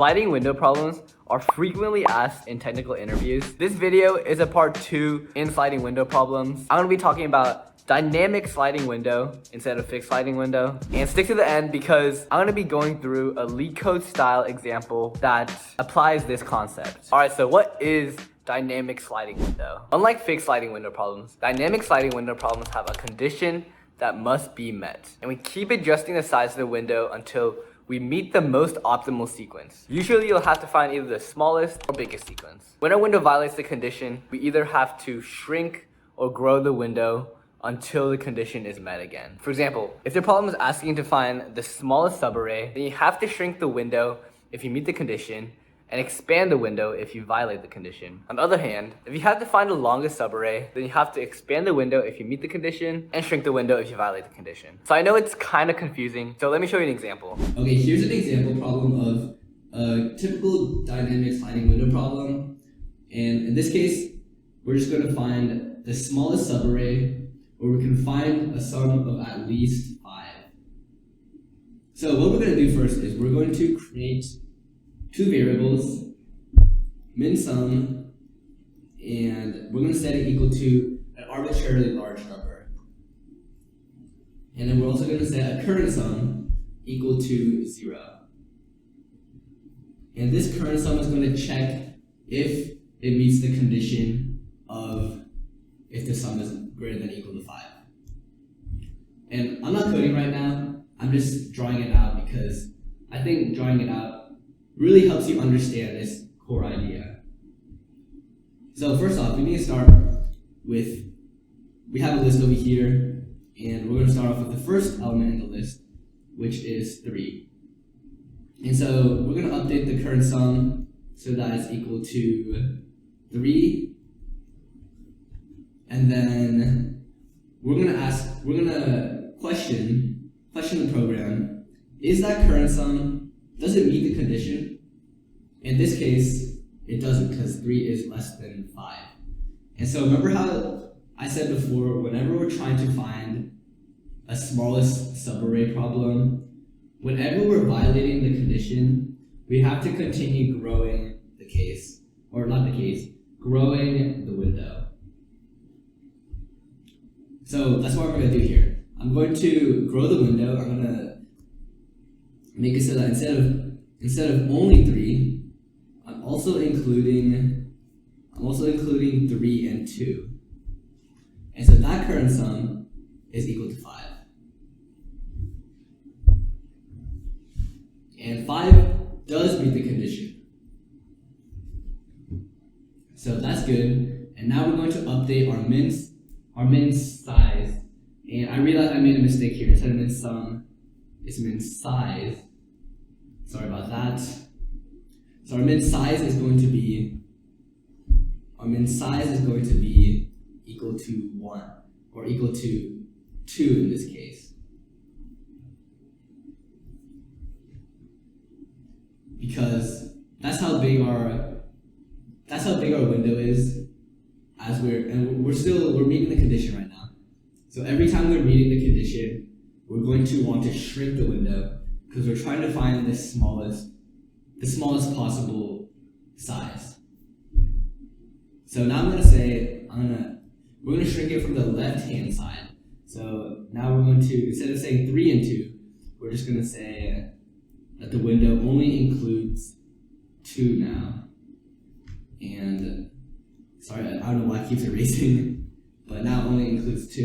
Sliding window problems are frequently asked in technical interviews. This video is a part 2 in sliding window problems. I'm going to be talking about dynamic sliding window instead of fixed sliding window. And stick to the end because I'm going to be going through a LeetCode style example that applies this concept. Alright, so what is dynamic sliding window? Unlike fixed sliding window problems, dynamic sliding window problems have a condition that must be met. And we keep adjusting the size of the window until we meet the most optimal sequence. Usually you'll have to find either the smallest or biggest sequence. When a window violates the condition, we either have to shrink or grow the window until the condition is met again. For example, if the problem is asking you to find the smallest subarray, then you have to shrink the window if you meet the condition and expand the window if you violate the condition. On the other hand, if you have to find the longest subarray, then you have to expand the window if you meet the condition and shrink the window if you violate the condition. So I know it's kind of confusing, so let me show you an example. Okay, here's an example problem of a typical dynamic sliding window problem. And in this case, we're just going to find the smallest subarray, or we can find a sum of at least 5. So what we're going to do first is we're going to create two variables, min sum, and we're going to set it equal to an arbitrarily large number. And then we're also going to set a current sum equal to 0. And this current sum is going to check if it meets the condition of if the sum is greater than or equal to 5. And I'm not coding right now, I'm just drawing it out because I think drawing it out really helps you understand this core idea. So first off, we need to start with, we have a list over here, and we're going to start off with the first element in the list, which is 3. And so we're going to update the current sum so that it's equal to 3. And then we're going to question the program, is that current sum, does it meet the condition? In this case, it doesn't because 3 is less than 5. And so remember how I said before, whenever we're trying to find a smallest subarray problem, whenever we're violating the condition, we have to continue growing the case, or not the case, growing the window. So that's what we're going to do here. I'm going to grow the window. I'm going to make it so that instead of only 3, I'm also including 3 and 2. And so that current sum is equal to 5. And 5 does meet the condition. So that's good. And now we're going to update our min size. And I realized I made a mistake here. Instead of min sum, it's min size. Sorry about that. So our min size is going to be equal to 1, or equal to 2 in this case. Because that's how big our window is as we're meeting the condition right now. So every time we're meeting the condition, we're going to want to shrink the window because we're trying to find the smallest possible size. So now I'm going to say, we're going to shrink it from the left-hand side. So now we're going to, instead of saying 3 and 2, we're just going to say that the window only includes 2 now. And, sorry, I don't know why it keeps erasing, but now it only includes 2.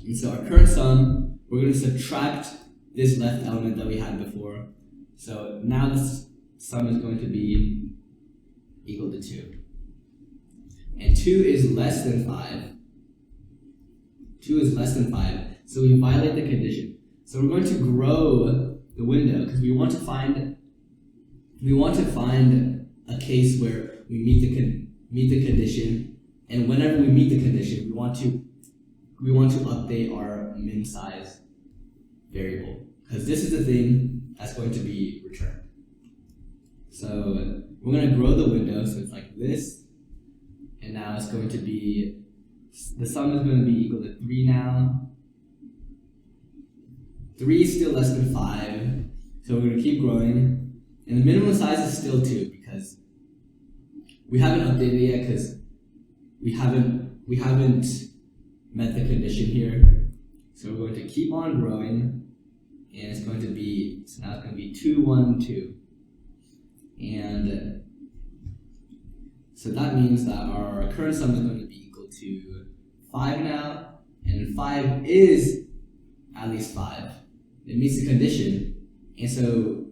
And so our current sum, we're going to subtract this left element that we had before. So now this sum is going to be equal to 2. And 2 is less than 5. 2 is less than 5, so we violate the condition. So we're going to grow the window because we want to find a case where we meet the condition, and whenever we meet the condition, we want to update our min size variable because this is the thing that's going to be returned. So we're going to grow the window, so it's like this, and now it's going to be, the sum is going to be equal to 3 now. 3 is still less than 5, so we're going to keep growing. And the minimum size is still 2 because we haven't updated it yet because we haven't met the condition here. So we're going to keep on growing, and it's going to be, so now it's going to be 2, 1, 2. And so that means that our current sum is going to be equal to 5 now, and 5 is at least 5. It meets the condition. And so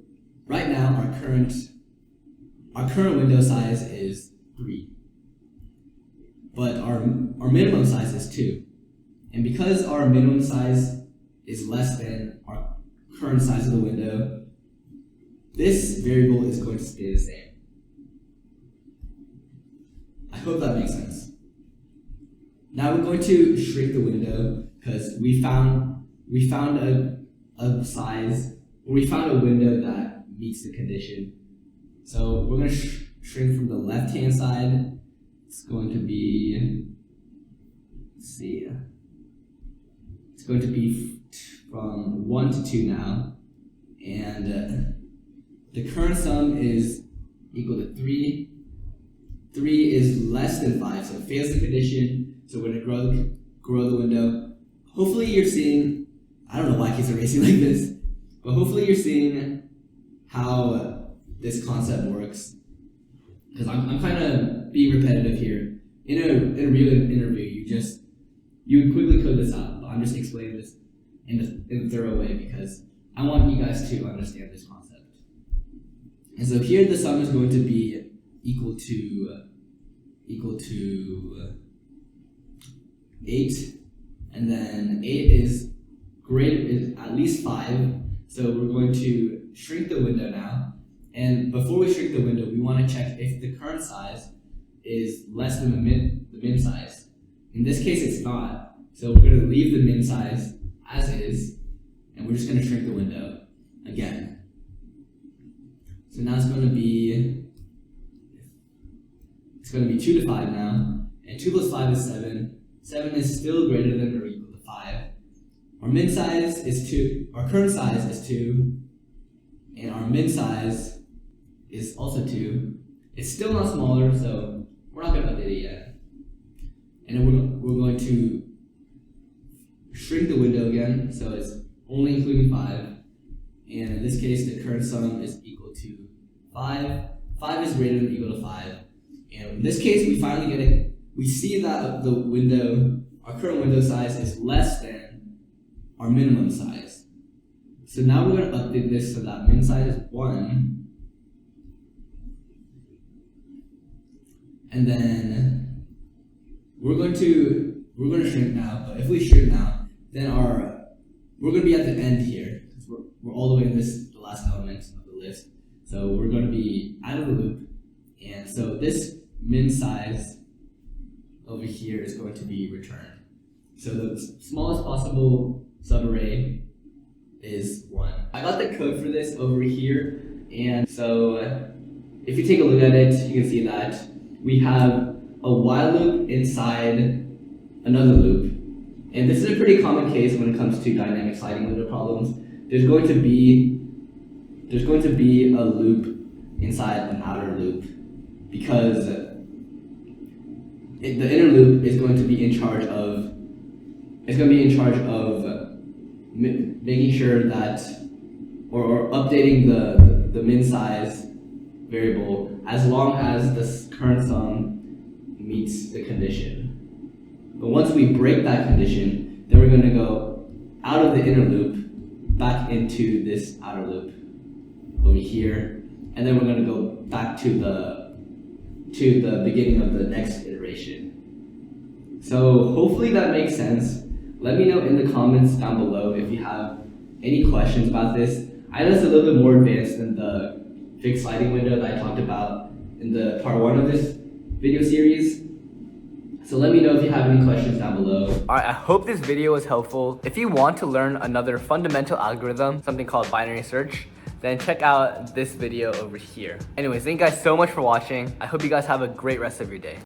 right now our current window size is 3. But our minimum size is 2. And because our minimum size is less than our current size of the window, this variable is going to stay the same. I hope that makes sense. Now we're going to shrink the window because we found a size, or we found a window that meets the condition. So we're going to shrink from the left-hand side. It's going to be, let's see, it's going to be from 1 to 2 now, and the current sum is equal to 3. 3 is less than 5, so it fails the condition. So we're going to grow the window. Hopefully you're seeing, I don't know why it keeps erasing like this, but hopefully you're seeing how this concept works. Because I'm kind of being repetitive here. In a real interview, you would quickly code this out, but I'm just explaining this in a thorough way because I want you guys to understand this concept. And so here the sum is going to be equal to 8, and then 8 is at least 5, so we're going to shrink the window now. And before we shrink the window, we want to check if the current size is less than the min size. In this case, it's not, so we're going to leave the min size as is, and we're just going to shrink the window again. So now it's going to be 2 to 5 now, and 2 plus 5 is 7. 7 is still greater than or equal to 5. Our min size is 2, our current size is 2, and our min size is also 2. It's still not smaller, so we're not going to update it yet. And then we're going to shrink the window again, so it's only including 5. And in this case, the current sum is equal to 5. 5 is greater than or equal to 5. And in this case, we finally get it. We see that our current window size is less than our minimum size. So now we're going to update this so that min size is 1. And then we're going to shrink now. But if we shrink now, then we're going to be at the end here. We're all the way in the last element of the list. So we're going to be out of the loop. And so this min size over here is going to be returned. So the smallest possible subarray is 1. I got the code for this over here, and so if you take a look at it, you can see that we have a while loop inside another loop. And this is a pretty common case when it comes to dynamic sliding window problems. There's going to be a loop inside an outer loop because the inner loop is going to be in charge of making sure that or updating the min size variable as long as the current sum meets the condition. But once we break that condition, then we're going to go out of the inner loop back into this outer loop over here, and then we're going to go back to the beginning of the next iteration. So hopefully that makes sense. Let me know in the comments down below if you have any questions about this. I know it's a little bit more advanced than the fixed sliding window that I talked about in the part 1 of this video series. So let me know if you have any questions down below. Alright, I hope this video was helpful. If you want to learn another fundamental algorithm, something called binary search, then check out this video over here. Anyways, thank you guys so much for watching. I hope you guys have a great rest of your day.